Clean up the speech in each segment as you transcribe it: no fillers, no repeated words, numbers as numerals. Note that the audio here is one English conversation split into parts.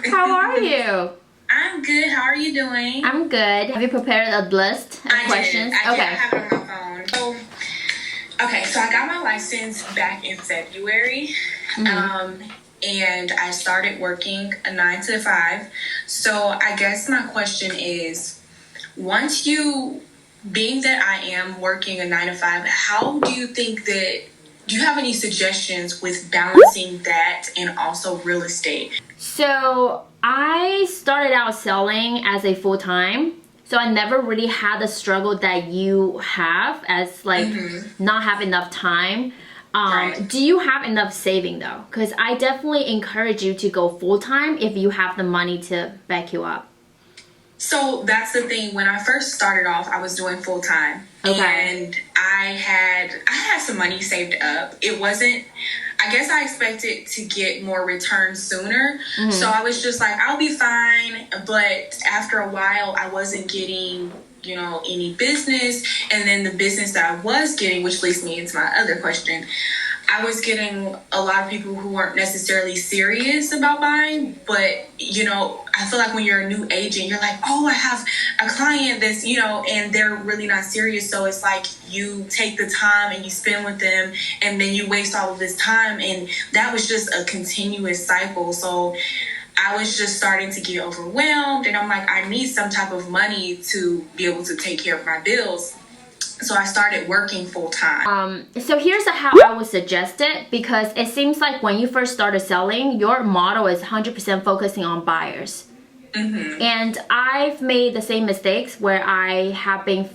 How are you? I'm good. How are you doing? I'm good. Have you prepared a list of questions? I did. I have it on my phone. So I got my license back in February. And I started working a 9 to 5. So I guess my question is, being that I am working a 9 to 5, how do you think do you have any suggestions with balancing that and also real estate? So I started out selling as a full-time. So I never really had the struggle that you have as not have enough time. Right. Do you have enough saving though? Because I definitely encourage you to go full-time if you have the money to back you up. So that's the thing. When I first started off, I was doing full time, and I had some money saved up. It wasn't. I guess I expected to get more return sooner, so I was just like, I'll be fine. But after a while, I wasn't getting any business, and then the business that I was getting, which leads me into my other question. I was getting a lot of people who weren't necessarily serious about buying, but, I feel like when you're a new agent, you're like, oh, I have a client that's, and they're really not serious. So it's like you take the time and you spend with them and then you waste all of this time. And that was just a continuous cycle. So I was just starting to get overwhelmed, and I'm like, I need some type of money to be able to take care of my bills. So I started working full time. So here's how I would suggest it, because it seems like when you first started selling, your model is 100% focusing on buyers. And I've made the same mistakes where I have been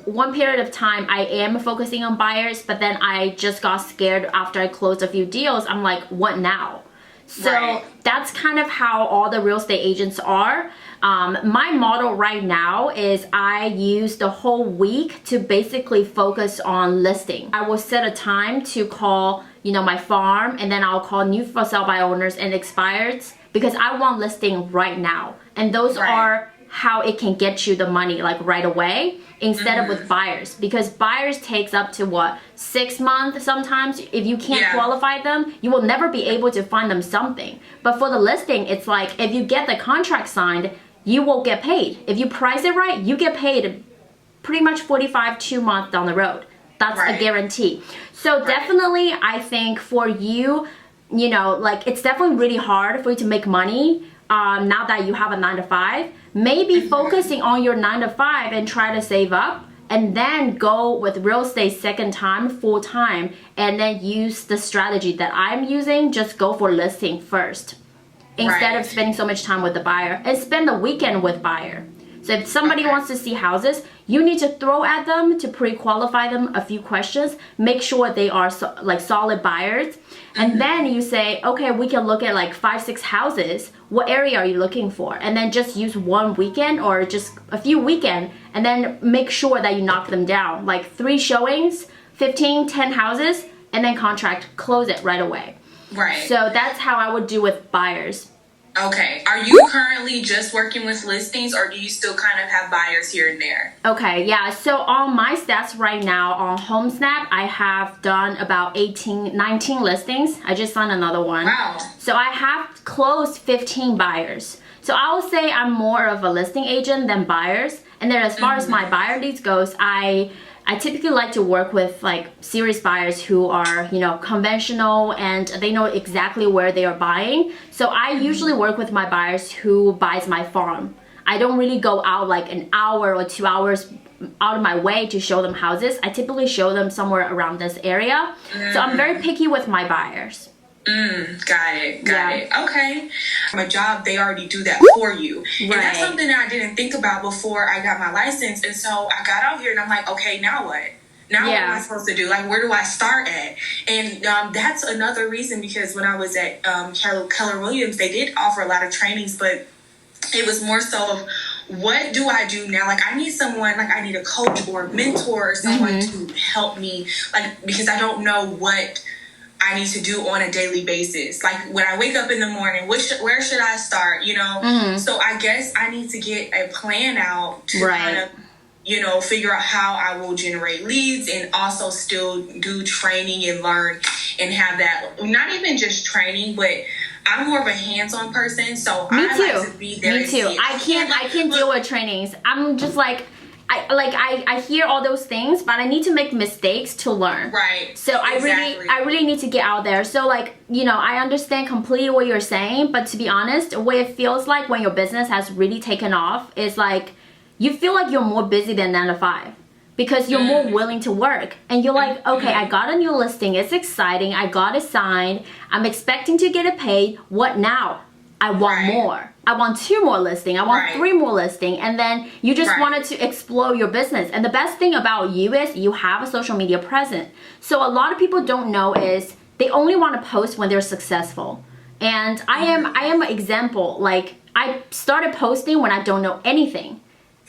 one period of time I am focusing on buyers, but then I just got scared after I closed a few deals. I'm like, what now? So that's kind of how all the real estate agents are. My model right now is I use the whole week to basically focus on listing. I will set a time to call, my farm, and then I'll call new for sale by owners and expireds, because I want listing right now. And those are how it can get you the money right away, instead of with buyers, because buyers takes up to 6 months sometimes. If you can't qualify them, you will never be able to find them something. But for the listing, it's like if you get the contract signed, you will get paid. If you price it right, you get paid pretty much 2 months down the road. That's a guarantee. So definitely, I think for you, it's definitely really hard for you to make money now that you have a 9 to 5. Maybe focusing on your 9 to 5 and try to save up, and then go with real estate second time, full time, and then use the strategy that I'm using. Just go for listing first, instead of spending so much time with the buyer, and spend the weekend with buyer. So if somebody wants to see houses, you need to throw at them to pre-qualify them a few questions, make sure they are solid buyers. And then you say, okay, we can look at 5-6 houses. What area are you looking for? And then just use one weekend or just a few weekends, and then make sure that you knock them down. 3 showings, 10 houses, and then close it right away. Right. So that's how I would do with buyers. Okay. Are you currently just working with listings, or do you still kind of have buyers here and there? Okay, yeah. So on my stats right now on HomeSnap, I have done about 19 listings. I just signed another one. Wow. So I have closed 15 buyers. So I would say I'm more of a listing agent than buyers. And then as far as my buyer leads goes, I typically like to work with serious buyers who are, conventional, and they know exactly where they are buying. So I usually work with my buyers who buys my farm. I don't really go out an hour or 2 hours out of my way to show them houses. I typically show them somewhere around this area. So I'm very picky with my buyers. Got it. Okay. My job, they already do that for you. And that's something that I didn't think about before I got my license. And so I got out here and I'm like, okay, now what? Now what am I supposed to do? Where do I start at? And that's another reason, because when I was at Keller Williams, they did offer a lot of trainings, but it was more so of, what do I do now? I need someone, I need a coach or a mentor or someone to help me, because I don't know what I need to do on a daily basis. When I wake up in the morning, where should I start? So I guess I need to get a plan out to kind of, figure out how I will generate leads, and also still do training and learn and have that, not even just training, but I'm more of a hands-on person, so Me I too. like to be there. Me too. I can't deal with trainings. I'm just like, I hear all those things, but I need to make mistakes to learn. Right. So I really need to get out there. So like, you know, I understand completely what you're saying, but to be honest, what it feels like when your business has really taken off is like, you feel like you're more busy than 9 to 5. Because you're more willing to work, and you're like, okay, I got a new listing, it's exciting, I got it signed, I'm expecting to get it paid. What now? I want more. I want 2 more listing. I want 3 more listing. And then you just wanted to explore your business. And the best thing about you is you have a social media presence. So a lot of people don't know is they only want to post when they're successful. And I am an example. Like, I started posting when I don't know anything.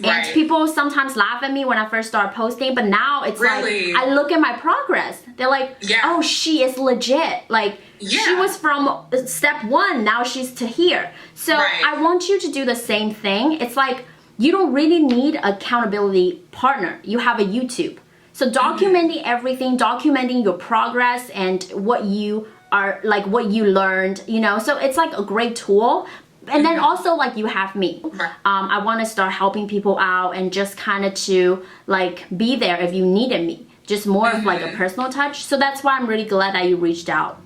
And people sometimes laugh at me when I first start posting, but now it's like, I look at my progress. They're like, oh, she is legit. Like, she was from step 1, now she's to here. So I want you to do the same thing. It's like, you don't really need an accountability partner. You have a YouTube. So documenting everything, documenting your progress and what you are, like what you learned, you know, so it's like a great tool. And then also, like, you have me. I want to start helping people out and just kind of to, like, be there if you needed me. Just more of, like, a personal touch. So that's why I'm really glad that you reached out.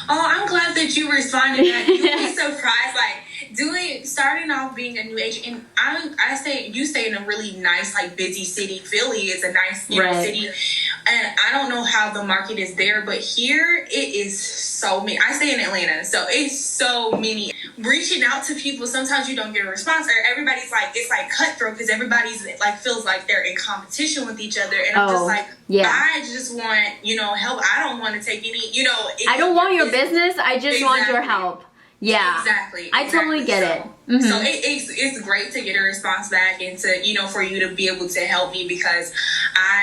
Oh, I'm glad that you responded. You'd be surprised, like, starting off being a new agent, and you stay in a really nice, like, busy city. Philly is a nice, you know, city, and I don't know how the market is there, but here it is so many. I stay in Atlanta, so it's so many. Reaching out to people, sometimes you don't get a response, or everybody's like, it's like cutthroat because everybody's like feels like they're in competition with each other, and I'm just like, I just want, you know, help. I don't want to take any, you know, I don't want your business. I just want your help. Yeah, exactly. I totally get it. So it's great to get a response back and to, you know, for you to be able to help me, because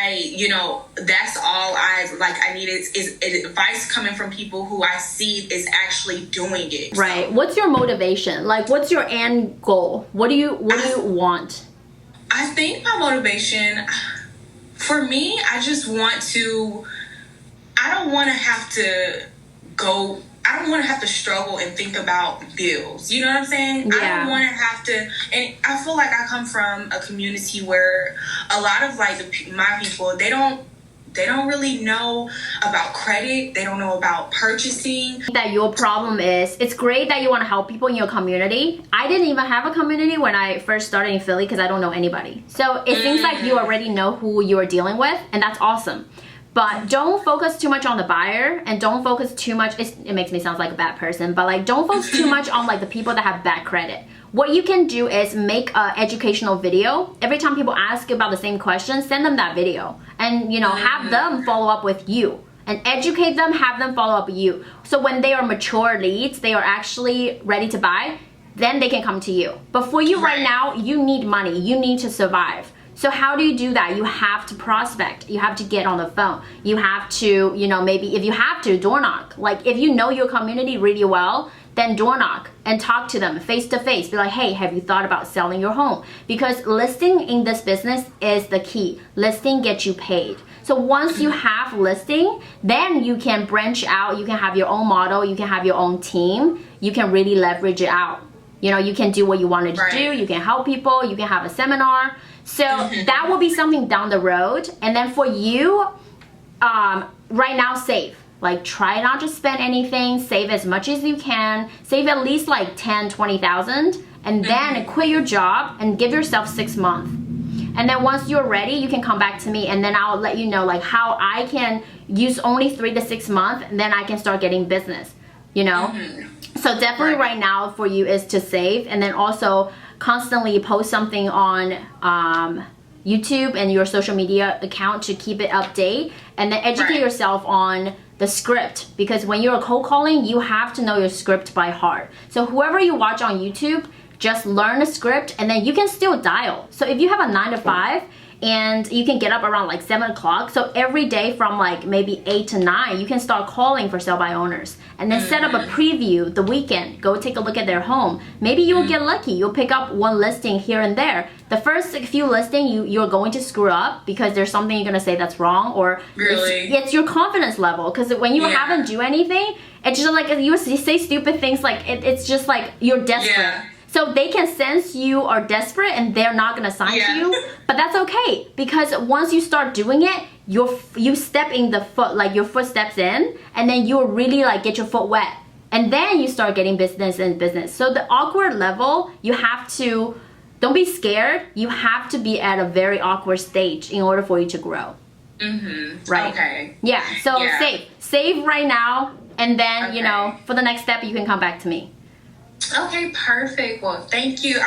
you know, that's all I need is advice coming from people who I see is actually doing it. Right. So, what's your motivation? Like, what's your end goal? What do you want? I think my motivation, for me, I just want to, I don't want to have to struggle and think about bills. You know what I'm saying? Yeah. I don't want to have to, and I feel like I come from a community where a lot of like my people, they don't really know about credit. They don't know about purchasing. That your problem is, it's great that you want to help people in your community. I didn't even have a community when I first started in Philly because I don't know anybody. So it seems like you already know who you are dealing with, and that's awesome. But don't focus too much on the buyer, and don't focus too much, it makes me sound like a bad person, but like don't focus too much on like the people that have bad credit. What you can do is make an educational video. Every time people ask you about the same question, send them that video, and you know, have them follow up with you and educate them, have them follow up with you. So when they are mature leads, they are actually ready to buy, then they can come to you. But for you right now, you need money, you need to survive. So how do you do that? You have to prospect. You have to get on the phone. You have to, you know, maybe if you have to, door knock. Like if you know your community really well, then door knock and talk to them face to face. Be like, hey, have you thought about selling your home? Because listing in this business is the key. Listing gets you paid. So once you have listing, then you can branch out. You can have your own model. You can have your own team. You can really leverage it out. You know, you can do what you wanted to do. You can help people. You can have a seminar. So that will be something down the road. And then for you, right now, save. Like, try not to spend anything. Save as much as you can. Save at least like 10, 20,000. And then quit your job and give yourself 6 months. And then once you're ready, you can come back to me. And then I'll let you know like how I can use only 3 to 6 months. And then I can start getting business, you know? So definitely right now for you is to save. And then also constantly post something on YouTube and your social media account to keep it update, and then educate yourself on the script, because when you're cold calling, you have to know your script by heart. So whoever you watch on YouTube, just learn the script, and then you can still dial. So if you have a 9 to 5 and you can get up around like 7 o'clock. So every day from like maybe 8 to 9, you can start calling for sell by owners, and then set up a preview the weekend. Go take a look at their home. Maybe you'll get lucky. You'll pick up one listing here and there. The first few listings you're going to screw up because there's something you're gonna say that's wrong, or it's your confidence level. Because when you haven't do anything, it's just like you say stupid things. Like it's just like you're desperate. Yeah. So they can sense you are desperate and they're not gonna sign to you, but that's okay, because once you start doing it, you step in the foot, like your foot steps in, and then you really like get your foot wet, and then you start getting business and business. So the awkward level, you have to, don't be scared. You have to be at a very awkward stage in order for you to grow. Right. Okay. Yeah. So save right now, and then you know, for the next step, you can come back to me. Okay, perfect. Well, thank you.